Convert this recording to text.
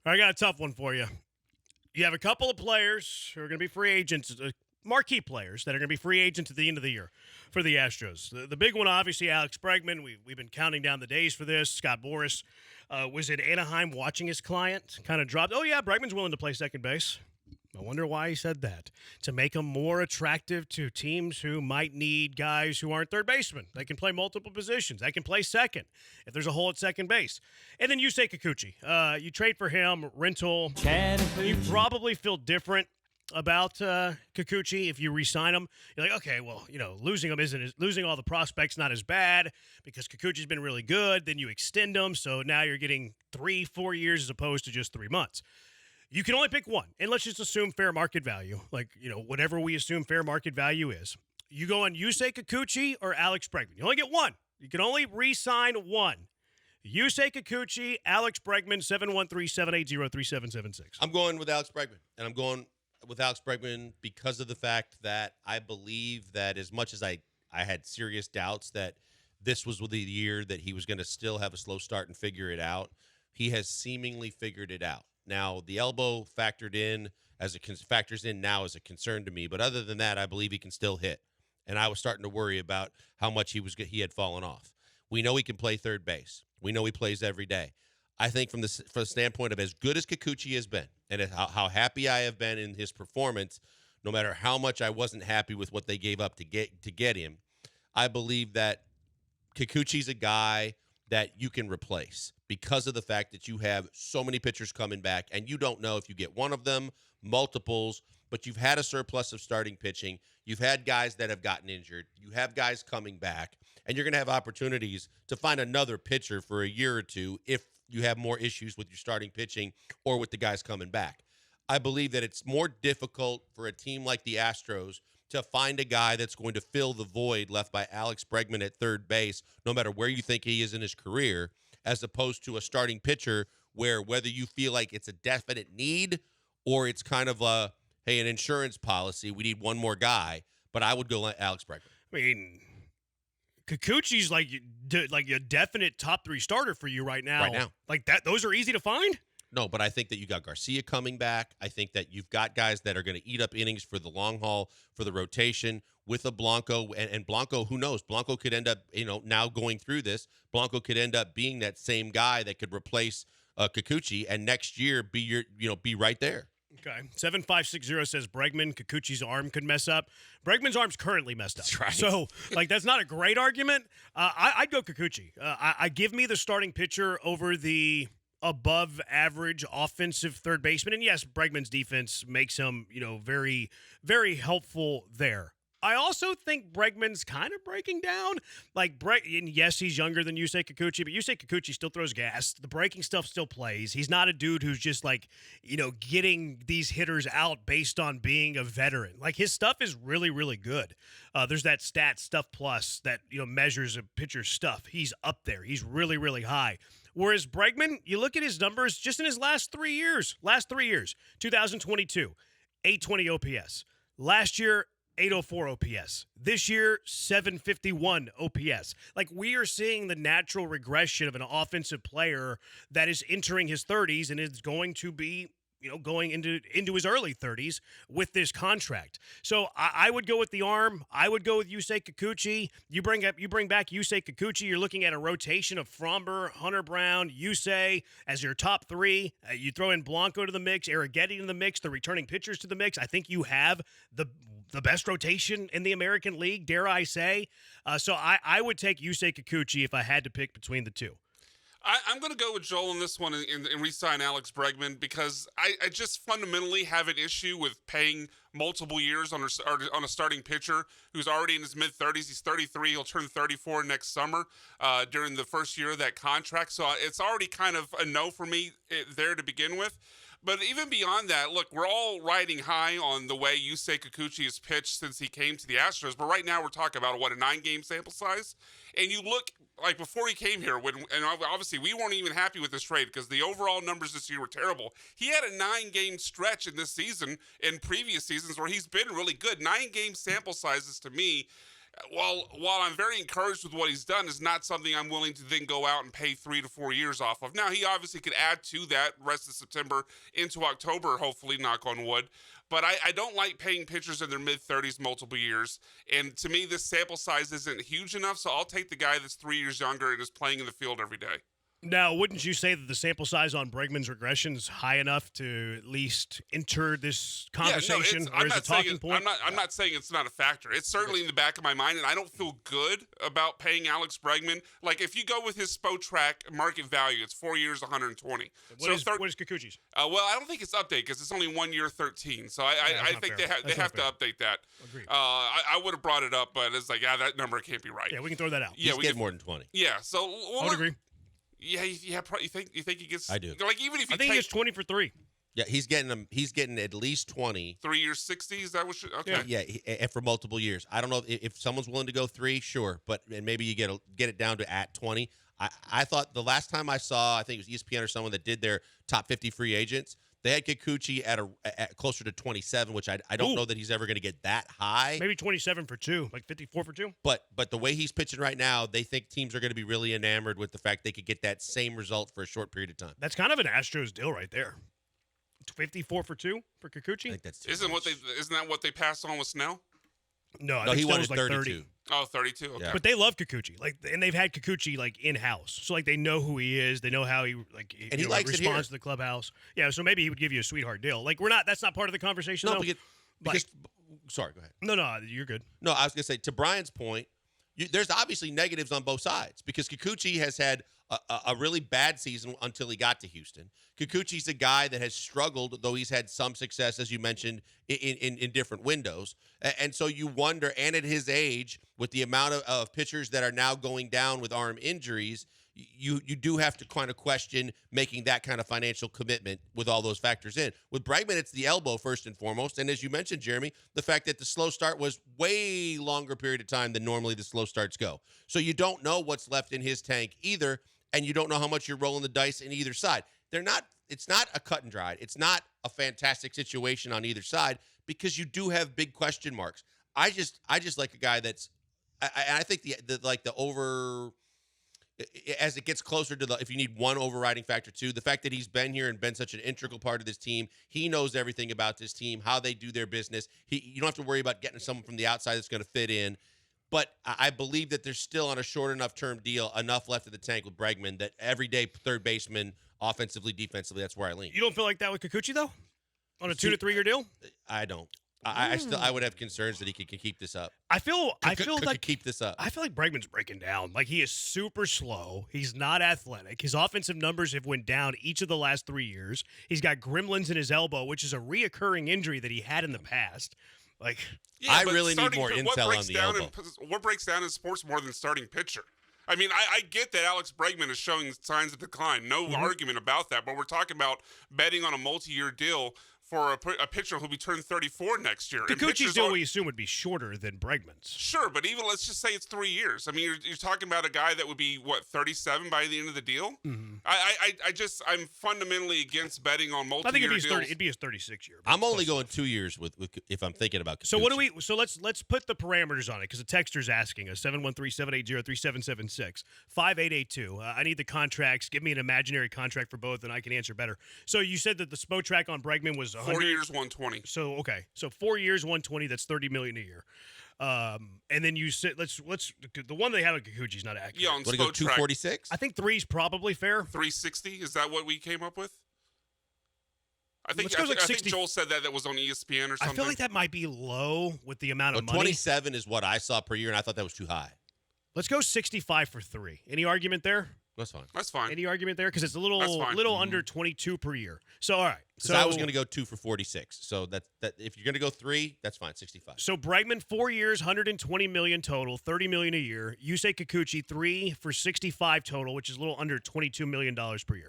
I got a tough one for you. You have a couple of players who are going to be free agents, marquee players that are going to be free agents at the end of the year for the Astros. The big one, obviously, Alex Bregman. We've been counting down the days for this. Scott Boras was in Anaheim watching his client, kind of dropped, oh, yeah, Bregman's willing to play second base. I wonder why he said that. To make him more attractive to teams who might need guys who aren't third basemen. They can play multiple positions. They can play second if there's a hole at second base. And then Yusei Kikuchi. You trade for him, rental. You probably feel different about Kikuchi if you re-sign him. You're like, okay, well, losing him losing all the prospects not as bad because Kikuchi's been really good. Then you extend him, so now you're getting 3-4 years as opposed to just 3 months. You can only pick one, and let's just assume fair market value, whatever we assume fair market value is. You go on Yusei Kikuchi or Alex Bregman. You only get one. You can only re-sign one. Yusei Kikuchi, Alex Bregman, 713-780-3776. I'm going with Alex Bregman, and I'm going with Alex Bregman because of the fact that I believe that as much as I had serious doubts that this was the year that he was going to still have a slow start and figure it out, he has seemingly figured it out. Now, the elbow factors in now as a concern to me, but other than that, I believe he can still hit. And I was starting to worry about how much he had fallen off. We know he can play third base. We know he plays every day. I think from the standpoint of as good as Kikuchi has been and how happy I have been in his performance, no matter how much I wasn't happy with what they gave up to get him, I believe that Kikuchi's a guy that you can replace because of the fact that you have so many pitchers coming back, and you don't know if you get one of them, multiples, but you've had a surplus of starting pitching. You've had guys that have gotten injured. You have guys coming back, and you're going to have opportunities to find another pitcher for a year or two if you have more issues with your starting pitching or with the guys coming back. I believe that it's more difficult for a team like the Astros to find a guy that's going to fill the void left by Alex Bregman at third base, no matter where you think he is in his career, as opposed to a starting pitcher where whether you feel like it's a definite need or it's kind of an insurance policy, we need one more guy, but I would go like Alex Bregman. I mean, Kikuchi's like a definite top 3 starter for you right now. Right now. Like that, those are easy to find? No, but I think that you got Garcia coming back. I think that you've got guys that are going to eat up innings for the long haul, for the rotation with a Blanco. And Blanco, who knows? Blanco could end up, now going through this, Blanco could end up being that same guy that could replace Kikuchi and next year be right there. Okay. 7560 says Bregman, Kikuchi's arm could mess up. Bregman's arm's currently messed up. That's right. So, that's not a great argument. I'd go Kikuchi. I give me the starting pitcher over the above average offensive third baseman. And yes, Bregman's defense makes him, very, very helpful there. I also think Bregman's kind of breaking down. And yes, he's younger than Yusei Kikuchi, but Yusei Kikuchi still throws gas. The breaking stuff still plays. He's not a dude who's just getting these hitters out based on being a veteran. His stuff is really, really good. There's that stat stuff plus that, measures a pitcher's stuff. He's up there. He's really, really high. Whereas Bregman, you look at his numbers just in his last 3 years, 2022, 820 OPS. Last year, 804 OPS. This year, 751 OPS. We are seeing the natural regression of an offensive player that is entering his 30s and is going to be, going into his early 30s with this contract. So I would go with the arm. I would go with Yusei Kikuchi. You bring back Yusei Kikuchi. You're looking at a rotation of Fromber, Hunter Brown, Yusei as your top 3. You throw in Blanco to the mix, Arrighetti to the mix, the returning pitchers to the mix. I think you have the best rotation in the American League, dare I say. So I would take Yusei Kikuchi if I had to pick between the two. I'm going to go with Joel in this one and re-sign Alex Bregman because I just fundamentally have an issue with paying multiple years on a starting pitcher who's already in his mid-30s. He's 33. He'll turn 34 next summer during the first year of that contract. So it's already kind of a no for me there to begin with. But even beyond that, look, we're all riding high on the way Yusei Kikuchi has pitched since he came to the Astros. But right now we're talking about, a 9-game sample size? And you look, before he came here, and obviously we weren't even happy with this trade because the overall numbers this year were terrible. He had a 9-game stretch in this season and previous seasons where he's been really good. 9-game sample sizes, to me, while I'm very encouraged with what he's done, is not something I'm willing to then go out and pay 3 to 4 years off of. Now, he obviously could add to that rest of September into October, hopefully, knock on wood. But I don't like paying pitchers in their mid-30s multiple years. And to me, this sample size isn't huge enough, so I'll take the guy that's 3 years younger and is playing in the field every day. Now, wouldn't you say that the sample size on Bregman's regression is high enough to at least enter this conversation or as a talking point? I'm not saying it's not a factor. It's certainly in the back of my mind, and I don't feel good about paying Alex Bregman. Like, if you go with his Spotrac market value, it's 4 years, 120. What is Kikuchi's? Well, I don't think it's updated because it's only 1 year, 13. So I think they have to update that. Agreed. I would have brought it up, but it's like, that number can't be right. Yeah, we can throw that out. Yeah, we get more than 20. Yeah, so I would agree. Yeah, you think he gets? I do. Like, even if you I think he gets 20 for 3. Yeah, he's getting them. He's getting at least 20. 3 years, 60. Is that what? Okay. Yeah, and for multiple years. I don't know if someone's willing to go 3, sure, but and maybe you get it down to at 20. I thought the last time I saw, I think it was ESPN or someone that did their top 50 free agents. They had Kikuchi at closer to 27, which I don't know that he's ever going to get that high. Maybe 27 for 2, like 54 for 2. But the way he's pitching right now, they think teams are going to be really enamored with the fact they could get that same result for a short period of time. That's kind of an Astros deal right there. 54 for 2 for Kikuchi? I think that's Isn't that what they passed on with Snell? No, I No, think he Snell wanted was like 32. 30. Oh, 32. Okay. Yeah. But they love Kikuchi, and they've had Kikuchi in house, so they know who he is, they know how he And he likes it here. responds to the clubhouse. Yeah, so maybe he would give you a sweetheart deal. That's not part of the conversation. No, though. because sorry, go ahead. No, you're good. No, I was going to say, to Brian's point, there's obviously negatives on both sides because Kikuchi has had a really bad season until he got to Houston. Kikuchi's a guy that has struggled, though he's had some success, as you mentioned, in different windows. And so you wonder, and at his age, with the amount of pitchers that are now going down with arm injuries, you do have to kind of question making that kind of financial commitment with all those factors in. With Bregman, it's the elbow first and foremost. And as you mentioned, Jeremy, the fact that the slow start was way longer period of time than normally the slow starts go. So you don't know what's left in his tank either, and you don't know how much you're rolling the dice in either side. It's not a cut and dried. It's not a fantastic situation on either side because you do have big question marks. I just like a guy that's I think the over as it gets closer to if you need one overriding factor too, the fact that he's been here and been such an integral part of this team, he knows everything about this team, how they do their business. You don't have to worry about getting someone from the outside that's going to fit in. But I believe that there's still on a short enough term deal enough left in the tank with Bregman that everyday third baseman, offensively, defensively, that's where I lean. You don't feel like that with Kikuchi though, on a 2 to 3 year deal? I don't. I would have concerns that he could keep this up. I feel like keep this up. I feel like Bregman's breaking down. Like, he is super slow. He's not athletic. His offensive numbers have went down each of the last 3 years. He's got gremlins in his elbow, which is a reoccurring injury that he had in the past. Like, yeah, I really need more intel on the elbow. What breaks down in sports more than starting pitcher? I mean, I get that Alex Bregman is showing signs of decline. No argument about that. But we're talking about betting on a multi-year deal for a pitcher who'll be turning 34 next year. Kikuchi's deal, we assume, would be shorter than Bregman's. Sure, but even let's just say it's 3 years. I mean, you're talking about a guy that would be, 37 by the end of the deal? Mm-hmm. I'm fundamentally against betting on multi-year deals. It'd be his 36 year. I'm only going 2 years with if I'm thinking about Kikuchi. So let's put the parameters on it because the texter's asking us 713-780-3776 5882. I need the contracts. Give me an imaginary contract for both, and I can answer better. So you said that the Spotrac on Bregman was 4 years, 120. So okay, so 4 years, 120. That's $30 million a year. And then you said let's the one they had on Kikuchi's not accurate. Yeah, on What do you go, 246? I think 3's probably fair. 360. Is that what we came up with? I think Joel said that was on ESPN or something. I feel like that might be low with the amount of money. 27 is what I saw per year, and I thought that was too high. Let's go 65 for 3. Any argument there? That's fine. That's fine. Any argument there? Because it's a little under 22 per year. So, all right. So I was going to go 2 for 46. So that if you're going to go 3, that's fine. 65. So Bregman, 4 years, $120 million total, $30 million a year. Yusei Kikuchi, 3 for 65 total, which is a little under $22 million per year.